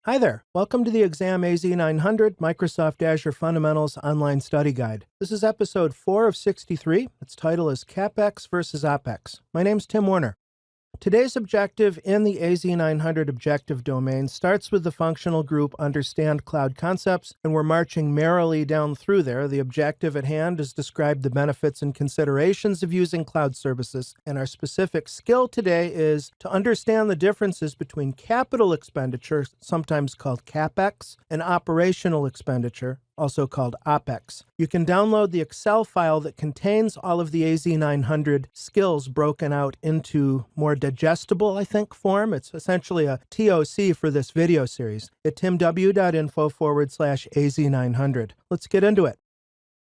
Hi there. Welcome to the Exam AZ-900 Microsoft Azure Fundamentals Online Study Guide. This is episode 4 of 63. Its title is CapEx versus OpEx. My name's Tim Warner. Today's objective in the AZ-900 objective domain starts with the functional group Understand Cloud Concepts, and we're marching merrily down through there. The objective at hand is describe the benefits and considerations of using cloud services, and our specific skill today is to understand the differences between capital expenditure, sometimes called CapEx, and operational expenditure, also called OpEx. You can download the Excel file that contains all of the AZ-900 skills broken out into more digestible, form. It's essentially a TOC for this video series at timw.info/AZ900. Let's get into it.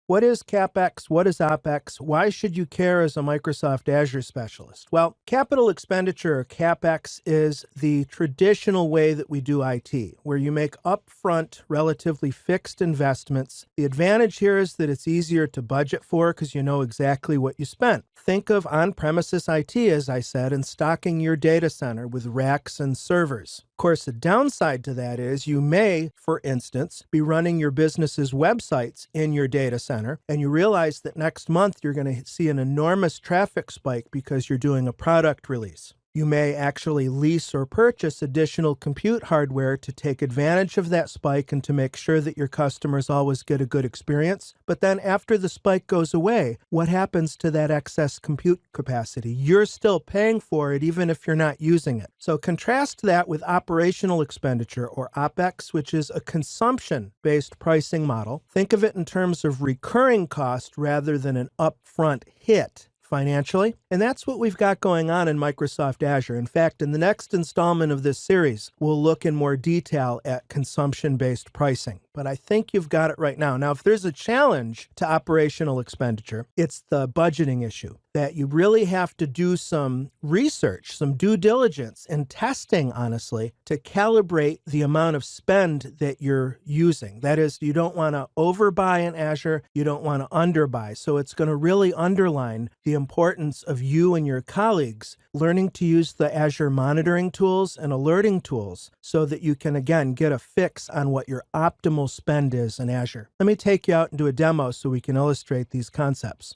What is CapEx? What is OpEx? Why should you care as a Microsoft Azure specialist? Well, capital expenditure, or CapEx, is the traditional way that we do IT, where you make upfront, relatively fixed investments. The advantage here is that it's easier to budget for because you know exactly what you spent. Think of on-premises IT, as I said, and stocking your data center with racks and servers. Of course, the downside to that is you may, for instance, be running your business's websites in your data center, and you realize that next month you're going to see an enormous traffic spike because you're doing a product release. You may actually lease or purchase additional compute hardware to take advantage of that spike and to make sure that your customers always get a good experience. But then after the spike goes away, what happens to that excess compute capacity? You're still paying for it even if you're not using it. So contrast that with operational expenditure, or OpEx, which is a consumption-based pricing model. Think of it in terms of recurring cost rather than an upfront hit financially. And that's what we've got going on in Microsoft Azure. In fact, in the next installment of this series, we'll look in more detail at consumption-based pricing. But I think you've got it right now. Now, if there's a challenge to operational expenditure, it's the budgeting issue, that you really have to do some research, some due diligence and testing, honestly, to calibrate the amount of spend that you're using. That is, you don't want to overbuy in Azure, you don't want to underbuy. So it's going to really underline the importance of you and your colleagues learning to use the Azure monitoring tools and alerting tools so that you can, again, get a fix on what your optimal spend is in Azure. Let me take you out and do a demo so we can illustrate these concepts.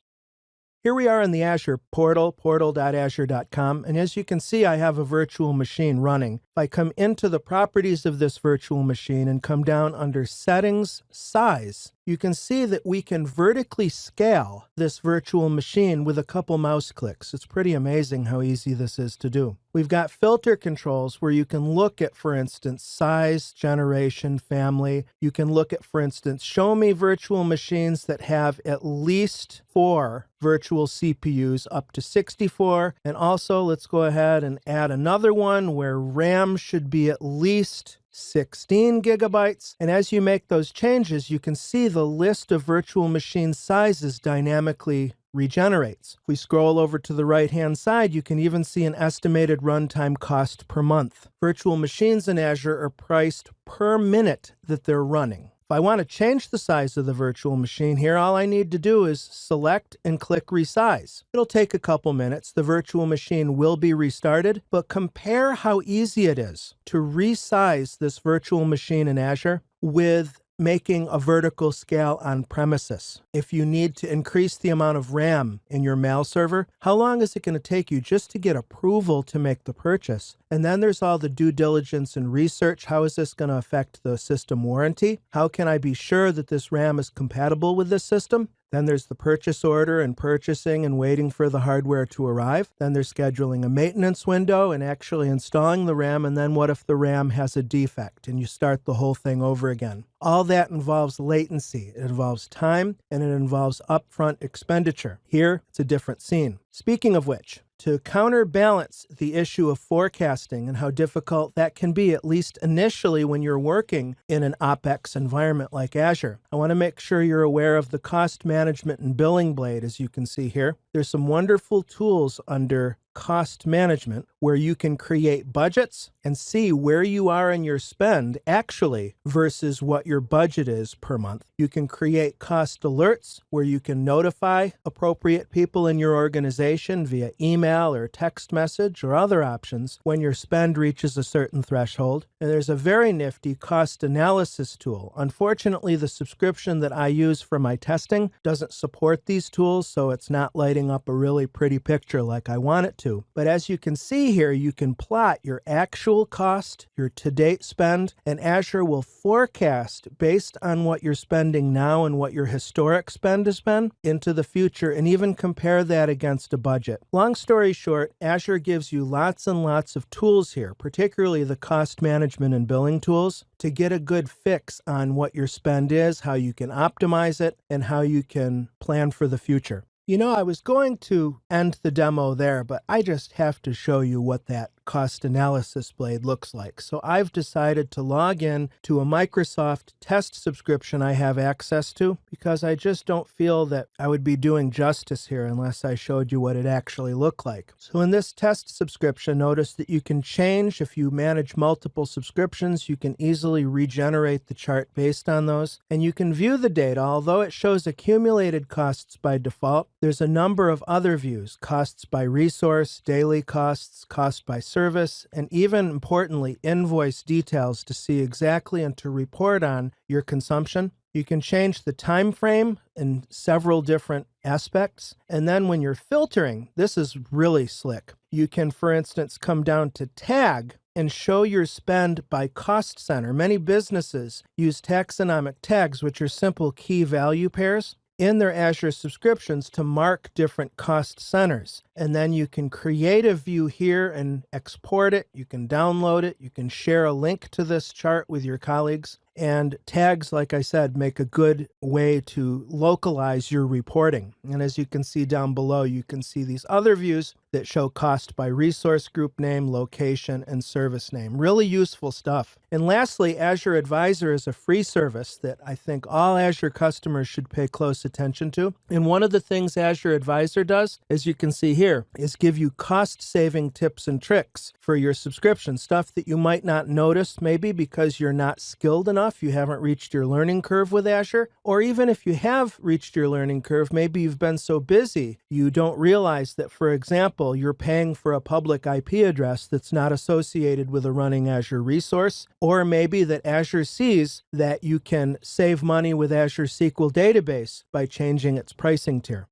Here we are in the Azure portal, portal.azure.com, and as you can see, I have a virtual machine running. If I come into the properties of this virtual machine and come down under Settings, Size, you can see that we can vertically scale this virtual machine with a couple mouse clicks. It's pretty amazing how easy this is to do. We've got filter controls where you can look at, for instance, size, generation, family. You can look at, for instance, show me virtual machines that have at least 4 virtual CPUs up to 64. And also, let's go ahead and add another one where RAM should be at least 16 gigabytes. And as you make those changes, you can see the list of virtual machine sizes dynamically regenerates. If we scroll over to the right-hand side, you can even see an estimated runtime cost per month. Virtual machines in Azure are priced per minute that they're running. If I want to change the size of the virtual machine here, all I need to do is select and click Resize. It'll take a couple minutes. The virtual machine will be restarted, but compare how easy it is to resize this virtual machine in Azure with making a vertical scale on premises. If you need to increase the amount of RAM in your mail server, how long is it going to take you just to get approval to make the purchase? And then there's all the due diligence and research. How is this going to affect the system warranty? How can I be sure that this RAM is compatible with this system? Then there's the purchase order and purchasing and waiting for the hardware to arrive. Then there's scheduling a maintenance window and actually installing the RAM. And then what if the RAM has a defect and you start the whole thing over again? All that involves latency. It involves time and it involves upfront expenditure. Here, it's a different scene. Speaking of which, to counterbalance the issue of forecasting and how difficult that can be, at least initially when you're working in an OpEx environment like Azure, I want to make sure you're aware of the cost management and billing blade, as you can see here. There's some wonderful tools under cost management, where you can create budgets and see where you are in your spend actually versus what your budget is per month. You can create cost alerts where you can notify appropriate people in your organization via email or text message or other options when your spend reaches a certain threshold. And there's a very nifty cost analysis tool. Unfortunately, the subscription that I use for my testing doesn't support these tools, so it's not lighting up a really pretty picture like I want it to. But as you can see here, you can plot your actual cost, your to-date spend, and Azure will forecast based on what you're spending now and what your historic spend has been into the future, and even compare that against a budget. Long story short, Azure gives you lots and lots of tools here, particularly the cost management and billing tools, to get a good fix on what your spend is, how you can optimize it, and how you can plan for the future. You know, I was going to end the demo there, but I just have to show you what that cost analysis blade looks like. So I've decided to log in to a Microsoft test subscription I have access to, because I just don't feel that I would be doing justice here unless I showed you what it actually looked like. So in this test subscription, notice that you can change. If you manage multiple subscriptions, you can easily regenerate the chart based on those. And you can view the data. Although it shows accumulated costs by default, there's a number of other views: costs by resource, daily costs, cost by service, and even importantly, invoice details to see exactly and to report on your consumption. You can change the time frame in several different aspects. And then when you're filtering, this is really slick. You can, for instance, come down to tag and show your spend by cost center. Many businesses use taxonomic tags, which are simple key value pairs, in their Azure subscriptions to mark different cost centers. And then you can create a view here and export it. You can download it. You can share a link to this chart with your colleagues. And tags, like I said, make a good way to localize your reporting. And as you can see down below, you can see these other views that show cost by resource group name, location, and service name. Really useful stuff. And lastly, Azure Advisor is a free service that I think all Azure customers should pay close attention to. And one of the things Azure Advisor does, as you can see here, is give you cost-saving tips and tricks for your subscription, stuff that you might not notice maybe because you're not skilled enough, you haven't reached your learning curve with Azure, or even if you have reached your learning curve, maybe you've been so busy you don't realize that, for example, you're paying for a public IP address that's not associated with a running Azure resource, or maybe that Azure sees that you can save money with Azure SQL Database by changing its pricing tier.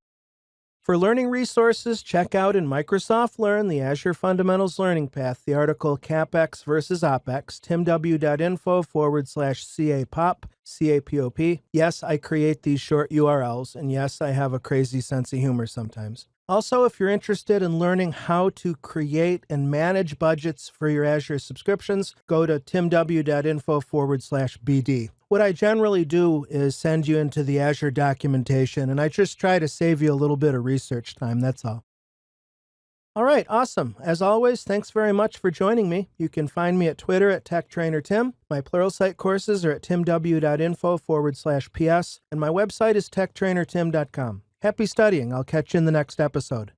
For learning resources, check out in Microsoft Learn, the Azure Fundamentals Learning Path, the article CapEx versus OpEx, timw.info/CAPOP, CAPOP. Yes, I create these short URLs, and yes, I have a crazy sense of humor sometimes. Also, if you're interested in learning how to create and manage budgets for your Azure subscriptions, go to timw.info/BD. What I generally do is send you into the Azure documentation, and I just try to save you a little bit of research time, that's all. All right, awesome. As always, thanks very much for joining me. You can find me at Twitter at TechTrainerTim. My Pluralsight courses are at timw.info/PS, and my website is techtrainertim.com. Happy studying. I'll catch you in the next episode.